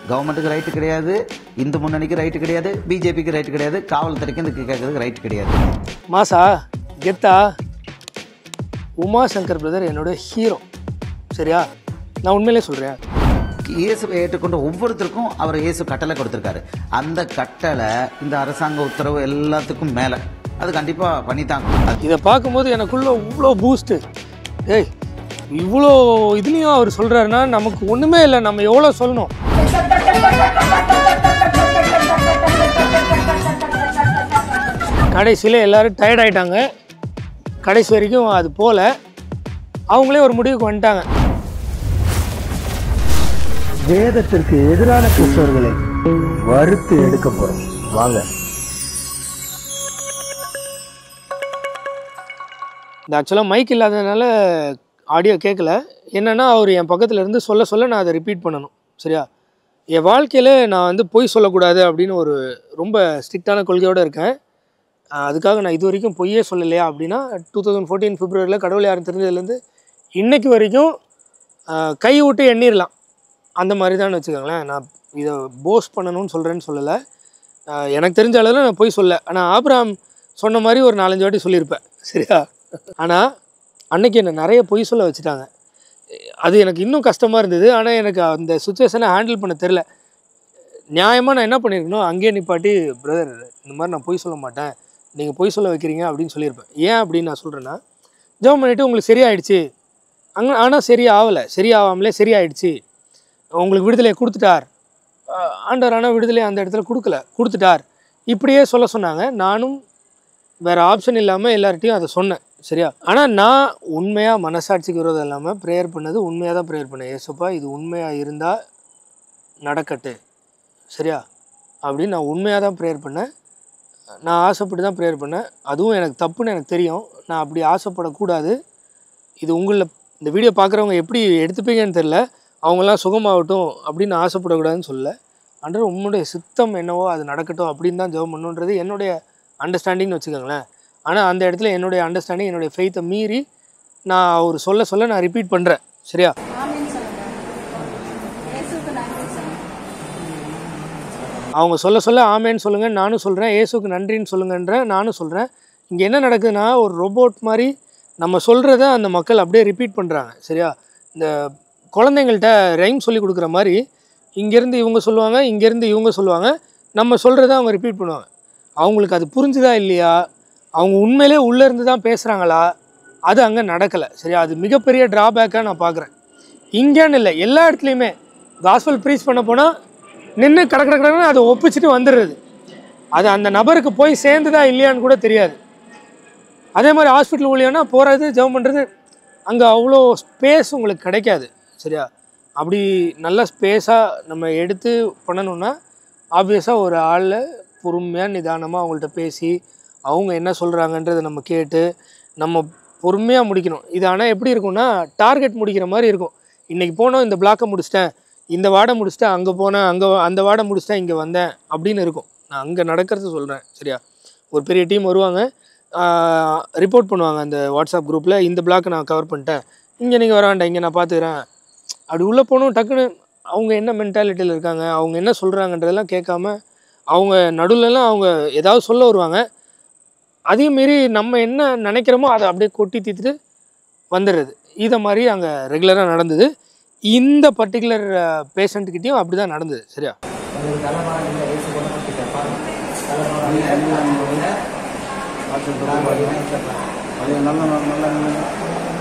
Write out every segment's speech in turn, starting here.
கவர்மெண்ட்டுக்கு ரைட்டு கிடையாது, இந்து முன்னணிக்கு ரைட்டு கிடையாது, பிஜேபிக்கு ரைட்டு கிடையாது, காவல்துறைக்கு இதுக்கு கேட்கறதுக்கு ரைட்டு கிடையாது. மாசா கெத்தா உமாசங்கர் பிரதர் என்னோட ஹீரோ. சரியா, நான் உண்மையிலே சொல்கிறேன். இயேசுவை ஏற்றுக்கொண்ட ஒவ்வொருத்தருக்கும் அவர் இயேசு கட்டளை கொடுத்துருக்காரு. அந்த கட்டளை இந்த அரசாங்க உத்தரவு எல்லாத்துக்கும் மேலே அது கண்டிப்பாக பண்ணித்தாங்க. இதை பார்க்கும்போது எனக்குள்ள இவ்வளோ பூஸ்ட்டு. ஏய், இவ்வளோ இதுலேயும் அவர் சொல்கிறாருன்னா நமக்கு ஒன்றுமே இல்லை, நம்ம எவ்வளோ சொல்லணும். கடைசியில் எல்லோரும் டயர்ட் ஆகிட்டாங்க. கடைசி வரைக்கும் அது போல அவங்களே ஒரு முடிவுக்கு வந்துட்டாங்க. வேதத்திற்கு எதிரான கிறிஸ்தவர்களை வறுத்து எடுக்க போறோம். வாங்க. இந்த ஆக்சுவலாக மைக் இல்லாததுனால ஆடியோ கேட்கல. என்னென்னா அவர் என் பக்கத்தில் இருந்து சொல்ல நான் அதை ரிப்பீட் பண்ணணும். சரியா, என் வாழ்க்கையில் நான் வந்து பொய் சொல்லக்கூடாது அப்படின்னு ஒரு ரொம்ப ஸ்ட்ரிக்டான கொள்கையோடு இருக்கேன். அதுக்காக நான் இது வரைக்கும் பொய்யே சொல்லலையா அப்படின்னா 2014 பிப்ரவரியில் கடவுள் யாரும் தெரிஞ்சதுலேருந்து இன்றைக்கு வரைக்கும் கை விட்டு எண்ணிடலாம். அந்த மாதிரி தான் வச்சுக்கோங்களேன். நான் இதை போஸ்ட் பண்ணணும்னு சொல்கிறேன்னு சொல்லலை. எனக்கு தெரிஞ்ச அளவில் நான் பொய் சொல்ல. ஆனால் ஆபிரகாம் சொன்ன மாதிரி ஒரு 4-5 வாட்டி சொல்லியிருப்பேன். சரியா, ஆனால் அன்றைக்கி என்னை நிறைய பொய் சொல்ல வச்சுட்டாங்க. அது எனக்கு இன்னும் கஷ்டமாக இருந்தது. ஆனால் எனக்கு அந்த சுச்சுவேஷனை ஹேண்டில் பண்ண தெரில. நியாயமாக நான் என்ன பண்ணியிருக்கணும், அங்கேயே நிப்பாட்டி பிரதர் இந்த மாதிரி நான் பொய் சொல்ல மாட்டேன், நீங்கள் பொய் சொல்ல வைக்கிறீங்க அப்படின்னு சொல்லியிருப்பேன். ஏன் அப்படின்னு நான் சொல்கிறேன்னா, ஜெபம் பண்ணிவிட்டு உங்களுக்கு சரியாயிடுச்சு ஆனால் சரியாகாமலே சரியாயிடுச்சு, உங்களுக்கு விடுதலையை கொடுத்துட்டார் ஆண்டவர். ஆனால் விடுதலையை அந்த இடத்துல கொடுத்துட்டார் இப்படியே சொல்ல சொன்னாங்க. நானும் வேறு ஆப்ஷன் இல்லாமல் எல்லார்ட்டையும் அதை சொன்னேன். சரியா, ஆனால் நான் உண்மையாக மனசாட்சிக்கு விரோதம் இல்லாமல் ப்ரேயர் பண்ணது உண்மையாக தான் ப்ரேயர் பண்ணேன். ஏசப்பா இது உண்மையாக இருந்தால் நடக்கட்டு, சரியா அப்படின்னு நான் உண்மையாக தான் ப்ரேயர் பண்ணேன். நான் ஆசைப்பட்டு தான் ப்ரேயர் பண்ணேன். அதுவும் எனக்கு தப்புன்னு எனக்கு தெரியும். நான் அப்படி ஆசைப்படக்கூடாது. இது உங்களில் இந்த வீடியோ பார்க்குறவங்க எப்படி எடுத்துப்பீங்கன்னு தெரில. அவங்களாம் சுகமாகட்டும் அப்படின்னு ஆசைப்படக்கூடாதுன்னு சொல்லலை. அன்று உங்களுடைய சித்தம் என்னவோ அது நடக்கட்டும் அப்படின்னு தான் ஜெபம் பண்ணுன்றது என்னுடைய அண்டர்ஸ்டாண்டிங்னு வச்சுக்கோங்களேன். ஆனால் அந்த இடத்துல என்னுடைய அண்டர்ஸ்டாண்டிங், என்னுடைய ஃபெய்த்தை மீறி நான் அவர் சொல்ல நான் ரிப்பீட் பண்ணுறேன். சரியா, அவங்க சொல்ல ஆமேன்னு சொல்லுங்கள் நானும் சொல்கிறேன், ஏசுக்கு நன்றின்னு சொல்லுங்கன்ற நானும் சொல்கிறேன். இங்கே என்ன நடக்குதுன்னா, ஒரு ரோபோட் மாதிரி நம்ம சொல்கிறத அந்த மக்கள் அப்படியே ரிப்பீட் பண்ணுறாங்க. சரியா, இந்த குழந்தைங்கள்ட்ட ரைம் சொல்லி கொடுக்குற மாதிரி இங்கேருந்து இவங்க சொல்லுவாங்க, இங்கேருந்து இவங்க சொல்லுவாங்க, நம்ம சொல்கிறத அவங்க ரிப்பீட் பண்ணுவாங்க. அவங்களுக்கு அது புரிஞ்சுதா இல்லையா, அவங்க உண்மையிலே உள்ளே இருந்து தான் பேசுகிறாங்களா, அது அங்கே நடக்கலை. சரியா, அது மிகப்பெரிய ட்ராபேக்காக நான் பார்க்குறேன். இங்கேன்னு இல்லை, எல்லா இடத்துலையுமே காஸ்பல் ப்ரீச் பண்ண போனால் நின்று கடற்கடன்னு அதை ஒப்பிச்சுட்டு வந்துடுறது. அது அந்த நபருக்கு போய் சேர்ந்துதா இல்லையான்னு கூட தெரியாது. அதே மாதிரி ஹாஸ்பிட்டல் ஊழியன்னா போகிறது ஜெபம் பண்ணுறது, அங்கே அவ்வளோ ஸ்பேஸ் உங்களுக்கு கிடைக்காது. சரியா, அப்படி நல்ல ஸ்பேஸாக நம்ம எடுத்து பண்ணணுன்னா ஆப்வியஸாக ஒரு ஆளில் பொறுமையாக நிதானமாக அவங்கள்ட்ட பேசி அவங்க என்ன சொல்கிறாங்கன்றதை நம்ம கேட்டு நம்ம பொறுமையாக முடிக்கணும். இது ஆனால் எப்படி இருக்கும்னா, டார்கெட் முடிக்கிற மாதிரி இருக்கும். இன்றைக்கி போனோம், இந்த பிளாக்கை முடிச்சிட்டேன், இந்த வார்டை முடிச்சிட்டேன், அங்கே போனேன், அந்த வார்டை முடிச்சிட்டேன், இங்கே வந்தேன் அப்படின்னு இருக்கும். நான் அங்கே நடக்கிறது சொல்கிறேன். சரியா, ஒரு பெரிய டீம் வருவாங்க, ரிப்போர்ட் பண்ணுவாங்க அந்த வாட்ஸ்அப் குரூப்பில், இந்த பிளாக்கை நான் கவர் பண்ணிட்டேன், இங்கே நீங்கள் வர வேண்டாம், இங்கே நான் பார்த்துக்கிறேன். அப்படி உள்ளே போகணும். டக்குன்னு அவங்க என்ன மென்டாலிட்டியில் இருக்காங்க, அவங்க என்ன சொல்கிறாங்கன்றதெல்லாம் கேட்காம அவங்க நடுவில்லாம் அவங்க ஏதாவது சொல்ல வருவாங்க. அதே மாரி நம்ம என்ன நினைக்கிறோமோ அதை அப்படியே கொட்டி தீர்த்துட்டு வந்துடுறது. இதை மாதிரி அங்கே ரெகுலராக நடந்தது. இந்த பர்டிகுலர் பேஷண்ட்டுக்கிட்டையும் அப்படி தான் நடந்தது. சரியா,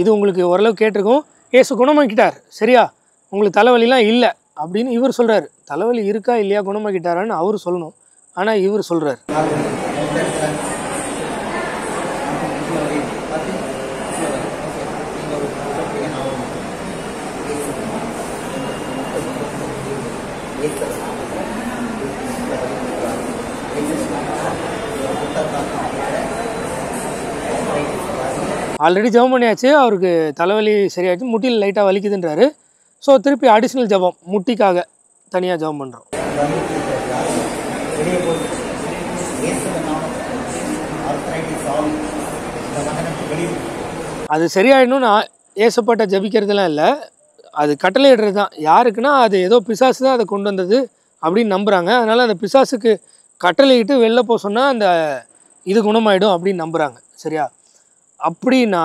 இது உங்களுக்கு ஓரளவு கேட்டிருக்கும். ஏசு குணமாக்கிட்டார், சரியா, உங்களுக்கு தலைவலிலாம் இல்லை அப்படின்னு இவர் சொல்கிறார். தலைவலி இருக்கா இல்லையா, குணமாக்கிட்டாரான்னு அவர் சொல்லணும். ஆனால் இவர் சொல்கிறார். ஆல்ரெடி ஜெபம் பண்ணியாச்சு, அவருக்கு தலைவலி சரியாச்சு, முட்டியில் லைட்டாக வலிக்குதுன்றாரு. ஸோ திருப்பி அடிஷ்னல் ஜெபம், முட்டிக்காக தனியாக ஜெபம் பண்ணுறோம். அது சரியாயிடணும்னு ஏசப்பாட்ட ஜபிக்கிறதுலாம் இல்லை. அது கட்டளையிடுறது தான். யாருக்குன்னா அது ஏதோ பிசாசு தான் அதை கொண்டு வந்தது அப்படின்னு நம்புகிறாங்க. அதனால் அந்த பிசாசுக்கு கட்டளையிட்டு வெளில போக சொன்னால் அந்த இது குணமாயிடும் அப்படின்னு நம்புகிறாங்க. சரியா? அப்படின்னா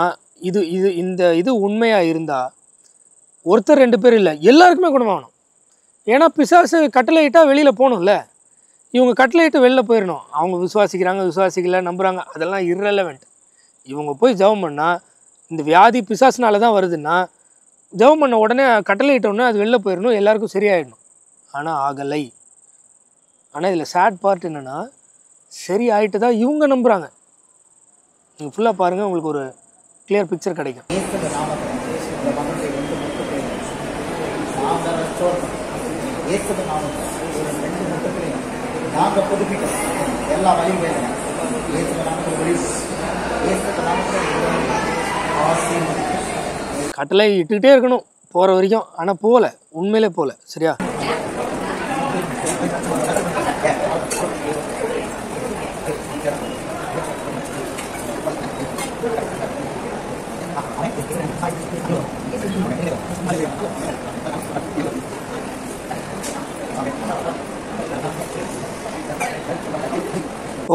இந்த உண்மையாக இருந்தால் ஒருத்தர் 2 பேர் இல்லை, எல்லாருக்குமே குணமாகணும். ஏன்னா பிசாசு கட்டளையிட்டால் வெளியில் போகணும்ல. இவங்க கட்டளையிட்டு வெளில போயிடணும். அவங்க விசுவாசிக்கிறாங்க, விசுவாசிக்கல, நம்புகிறாங்க, அதெல்லாம் irrelevant. இவங்க போய் ஜெபம் பண்ணால் இந்த வியாதி பிசாசுனால தான் வருதுன்னா ஜெபம் பண்ண உடனே கட்டளையிட்டோன்னே அது வெளில போயிடணும், எல்லாருக்கும் சரியாயிடணும். ஆனால் ஆகலை. ஆனால் இதில் சேட் பார்ட் என்னென்னா, சரி ஆகிட்டு தான் இவங்க நம்புகிறாங்க. நீங்கள் ஃபுல்லாக பாருங்கள், உங்களுக்கு ஒரு கிளியர் பிக்சர் கிடைக்கும். கட்டளை இட்டுக்கிட்டே இருக்கணும் போகிற வரைக்கும். ஆனால் போகல, உண்மையிலே போகல. சரியா?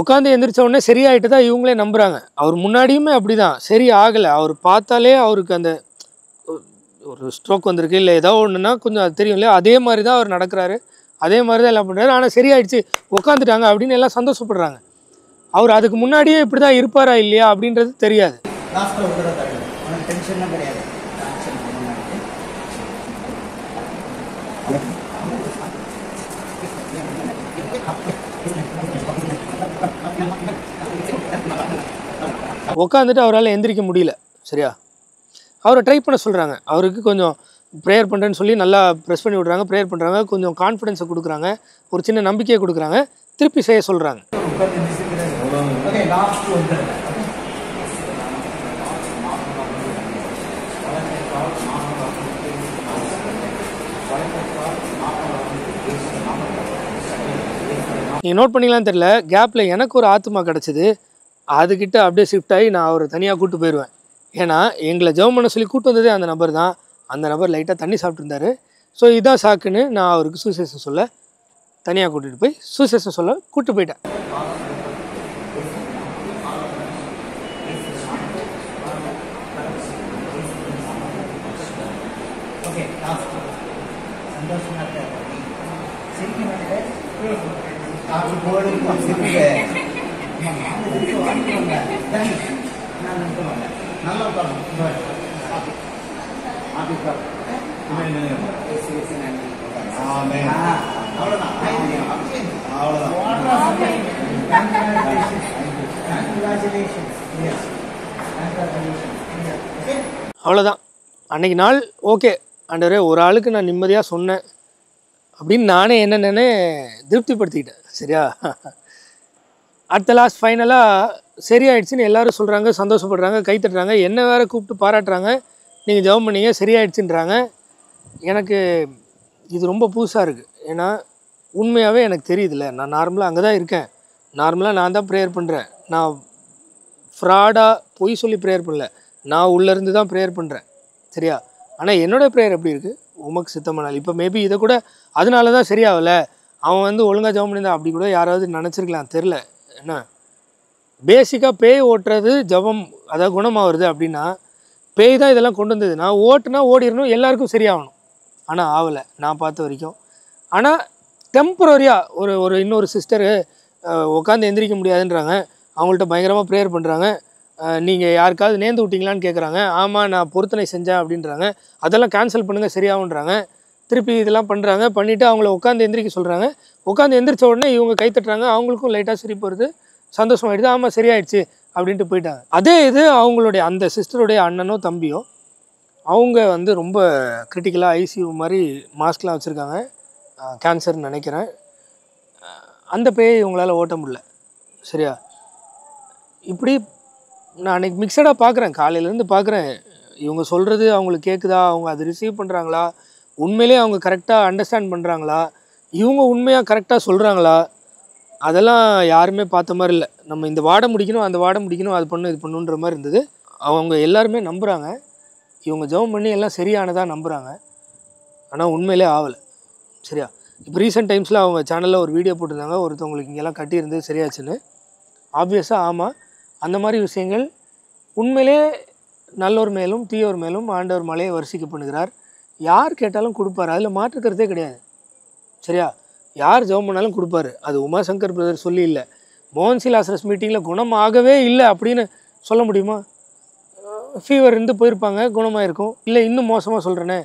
உட்காந்து எந்திரிச்ச உடனே சரியாயிட்டு தான் இவங்களே நம்புகிறாங்க. அவர் முன்னாடியுமே அப்படி தான், சரி ஆகலை. அவர் பார்த்தாலே அவருக்கு அந்த ஒரு ஸ்ட்ரோக் வந்திருக்கு, இல்லை ஏதோ ஒன்றுனா கொஞ்சம் அது தெரியும் இல்லையா, அதே மாதிரி தான் அவர் நடக்கிறாரு, அதே மாதிரி தான் எல்லாம் பண்ணுறாரு. ஆனால் சரியாயிடுச்சு, உட்காந்துட்டாங்க அப்படின்னு எல்லாம் சந்தோஷப்படுறாங்க. அவர் அதுக்கு முன்னாடியே இப்படி தான் இருப்பாரா இல்லையா அப்படின்றது தெரியாது. உட்காந்துட்டு அவரால் எந்திரிக்க முடியல. சரியா? அவரை ட்ரை பண்ண சொல்கிறாங்க. அவருக்கு கொஞ்சம் ப்ரேயர் பண்ணுறேன்னு சொல்லி நல்லா ப்ரெஸ் பண்ணி விட்றாங்க, ப்ரேயர் பண்ணுறாங்க, கொஞ்சம் கான்ஃபிடென்ஸை கொடுக்குறாங்க, ஒரு சின்ன நம்பிக்கையை கொடுக்குறாங்க, திருப்பி செய்ய சொல்கிறாங்க. நீங்கள் நோட் பண்ணிக்கலான்னு தெரில, கேப்பில் எனக்கு ஒரு ஆத்மா கிடச்சிது. அதுக்கிட்ட அப்படியே ஷிஃப்ட் ஆகி நான் அவரை தனியாக கூப்பிட்டு போயிடுவேன். ஏன்னா எங்களை ஜெபம் பண்ண சொல்லி கூப்பிட்டு வந்ததே அந்த நபர் தான். அந்த நபர் லைட்டாக தண்ணி சாப்பிட்டுருந்தாரு. ஸோ இதான் சாக்குன்னு நான் அவருக்கு சுவிசேஷம் சொல்ல தனியாக கூட்டிகிட்டு போய் சுவிசேஷம் சொல்ல கூப்பிட்டு போயிட்டேன். அவ்வளோதான் அன்னைக்கு நாள். ஓகே ஆண்டவரே, ஒரு ஆளுக்கு நான் நிம்மதியாக சொன்னேன் அப்படின்னு நானே என்னென்னே திருப்திப்படுத்திக்கிட்டேன். சரியா? அடுத்த லாஸ்ட் ஃபைனலாக சரியாயிடுச்சுன்னு எல்லோரும் சொல்கிறாங்க, சந்தோஷப்படுறாங்க, கைத்தட்டுறாங்க, என்ன வேறு கூப்பிட்டு பாராட்டுறாங்க. நீங்கள் ஜெபம் பண்ணீங்க சரியாயிடுச்சுன்றாங்க. எனக்கு இது ரொம்ப புதுசாக இருக்குது. ஏன்னா உண்மையாகவே எனக்கு தெரியுதுல்ல, நான் நார்மலாக அங்கே தான் இருக்கேன். நார்மலாக நான் தான் ப்ரேயர் பண்ணுறேன். நான் ஃப்ராடாக பொய் சொல்லி ப்ரேயர் பண்ணல, நான் உள்ளேருந்து தான் ப்ரேயர் பண்ணுறேன். சரியா? ஆனால் என்னோடய ப்ரேயர் எப்படி இருக்குது? உமக்கு சித்தமானால். இப்போ மேபி இதை கூட அதனால தான் சரியாகலை, அவன் ஒழுங்காக ஜெபம் பண்ணியிருந்தான் அப்படி கூட யாராவது நினச்சிருக்கலாம், தெரில. என்ன பேசிக்காக பேய் ஓட்டுறது ஜெபம் அதாவது குணமாகிறது அப்படின்னா பேய் தான் இதெல்லாம் கொண்டு வந்தது. நான் ஓட்டுனா ஓடிடணும், எல்லாருக்கும் சரியாகணும். ஆனால் ஆகலை நான் பார்த்த வரைக்கும். ஆனால் டெம்பரரியாக ஒரு இன்னொரு சிஸ்டரு உட்காந்து எந்திரிக்க முடியாதுன்றாங்க. அவங்கள்ட்ட பயங்கரமாக ப்ரேயர் பண்ணுறாங்க. நீங்கள் யாருக்காவது நேர்ந்து விட்டிங்களான்னு கேட்குறாங்க. ஆமாம் நான் பொருத்தனை செஞ்சேன் அப்படின்றாங்க. அதெல்லாம் கேன்சல் பண்ணுங்கள் சரியாகுன்றாங்க. திருப்பி இதெல்லாம் பண்ணுறாங்க. பண்ணிவிட்டு அவங்கள உட்காந்து எந்திரிக்க சொல்கிறாங்க. உட்காந்து எந்திரிச்ச உடனே இவங்க கைத்தட்டுறாங்க. அவங்களுக்கும் லைட்டாக சிரிப்பு வருது, சந்தோஷமாயிடுது. ஆமாம் சரியாயிடுச்சு அப்படின்ட்டு போயிட்டாங்க. அதே இது அவங்களுடைய அந்த சிஸ்டருடைய அண்ணனோ தம்பியோ அவங்க ரொம்ப கிரிட்டிக்கலாக ஐசியூ மாதிரி மாஸ்க்லாம் வச்சுருக்காங்க. கேன்சர்னு நினைக்கிறேன். அந்த பேய் இவங்களால் ஓட்ட முடியல. சரியா? இப்படி நான் அன்றைக்கி மிக்சடாக பார்க்குறேன், காலையிலேருந்து பார்க்குறேன். இவங்க சொல்கிறது அவங்களுக்கு கேட்குதா, அவங்க அதை ரிசீவ் பண்ணுறாங்களா, உண்மையிலே அவங்க கரெக்டாக அண்டர்ஸ்டாண்ட் பண்ணுறாங்களா, இவங்க உண்மையாக கரெக்டாக சொல்கிறாங்களா, அதெல்லாம் யாருமே பார்த்த மாதிரி இல்லை. நம்ம இந்த வாடை முடிக்கணும், அந்த வாடை முடிக்கணும், அது பண்ணணும், இது பண்ணுன்ற மாதிரி இருந்தது. அவங்க எல்லாருமே நம்புகிறாங்க. இவங்க ஜெபம் பண்ணி எல்லாம் சரியானதாக நம்புகிறாங்க. ஆனால் உண்மையிலே ஆகலை. சரியா? இப்போ ரீசெண்ட் டைம்ஸில் அவங்க சேனலில் ஒரு வீடியோ போட்டிருந்தாங்க, ஒருத்தவங்களுக்கு இங்கெல்லாம் கட்டியிருந்து சரியாச்சுன்னு. ஆப்வியஸாக ஆமாம், அந்த மாதிரி விஷயங்கள் உண்மையிலே நல்லோர் மேலும் தீயோர் மேலும் ஆண்டவர் மலையை வரிசைக்கு பண்ணுகிறார். யார் கேட்டாலும் கொடுப்பாரு, அதில் மாற்றுக்கிறதே கிடையாது. சரியா? யார் ஜெபம் பண்ணாலும் கொடுப்பாரு. அது உமாசங்கர் பிரதர் சொல்லி இல்லை, மோகன்சி லாசரஸ் மீட்டிங்கில் குணமாகவே இல்லை அப்படின்னு சொல்ல முடியுமா? ஃபீவர் இருந்து போயிருப்பாங்க, குணமாக இருக்கும். இல்லை இன்னும் மோசமாக சொல்கிறேனே,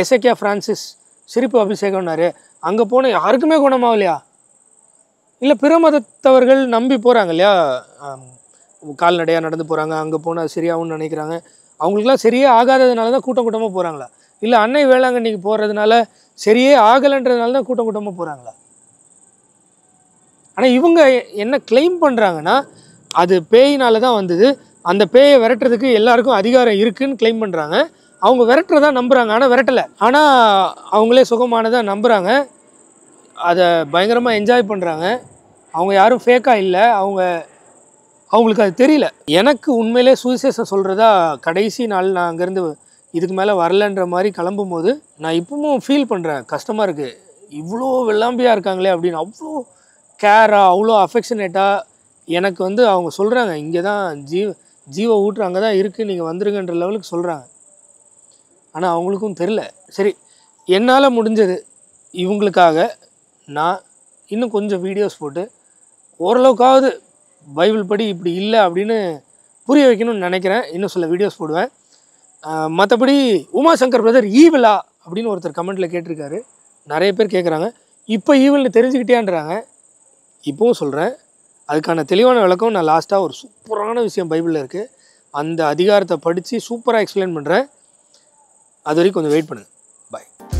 எசேக்கியா ஃப்ரான்சிஸ் சிரிப்பு அபிஷேகம்னாரு, அங்கே போன யாருக்குமே குணமாகலையா? இல்லை பிற மதத்தவர்கள் நம்பி போகிறாங்க இல்லையா, கால்நடையாக நடந்து போகிறாங்க, அங்கே போனால் சரியாகும்னு நினைக்கிறாங்க. அவங்களுக்குலாம் சரியே ஆகாததுனால தான் கூட்டம் கூட்டமாக போகிறாங்களா? இல்லை அன்னை வேளாங்கண்ணிக்கு போகிறதுனால சரியே ஆகலைன்றதுனால தான் கூட்டம் கூட்டமாக போகிறாங்களா? ஆனால் இவங்க என்ன கிளைம் பண்ணுறாங்கன்னா, அது பேயினால தான் வந்தது, அந்த பேயை விரட்டுறதுக்கு எல்லாருக்கும் அதிகாரம் இருக்குதுன்னு கிளைம் பண்ணுறாங்க. அவங்க விரட்டுறதா நம்புகிறாங்க, ஆனால் விரட்டலை. ஆனால் அவங்களே சுகமானதாக நம்புகிறாங்க, அதை பயங்கரமாக என்ஜாய் பண்ணுறாங்க. அவங்க யாரும் ஃபேக்காக இல்லை, அவங்களுக்கு அது தெரியல. எனக்கு உண்மையிலே சுவிசேஷம் சொல்கிறதா கடைசி நாள் நான் அங்கேருந்து இதுக்கு மேலே வரலன்ற மாதிரி கிளம்பும்போது நான் இப்பவும் ஃபீல் பண்ணுறேன், கஷ்டமாக இருக்குது. இவ்வளோ வெள்ளாம்பியாக இருக்காங்களே அப்படின்னு, அவ்வளோ கேராக அவ்வளோ அஃபெக்ஷனேட்டாக எனக்கு வந்து அவங்க சொல்கிறாங்க, இங்கே தான் ஜீவ ஊற்று அங்கே தான் இருக்குது, நீங்கள் வந்துருங்கன்ற லெவலுக்கு சொல்கிறாங்க. ஆனால் அவங்களுக்கும் தெரில. சரி, என்னால் முடிஞ்சது இவங்களுக்காக நான் இன்னும் கொஞ்சம் வீடியோஸ் போட்டு ஓரளவுக்காவது பைபிள் படி இப்படி இல்லை அப்படின்னு புரிய வைக்கணும்னு நினைக்கிறேன். இன்னும் சில வீடியோஸ் போடுவேன். மற்றபடி உமாசங்கர் பிரதர் ஈவிலா அப்படின்னு ஒருத்தர் கமெண்ட்டில் கேட்டிருக்காரு, நிறைய பேர் கேட்குறாங்க. இப்போ ஈவில்னு தெரிஞ்சுக்கிட்டேன்றாங்க. இப்போவும் சொல்கிறேன், அதுக்கான தெளிவான விளக்கம் நான் லாஸ்ட்டாக ஒரு சூப்பரான விஷயம் பைபிளில் இருக்குது, அந்த அதிகாரத்தை படித்து சூப்பராக எக்ஸ்பிளைன் பண்ணுறேன். அது வரைக்கும் கொஞ்சம் வெயிட் பண்ணுங்கள். பாய்.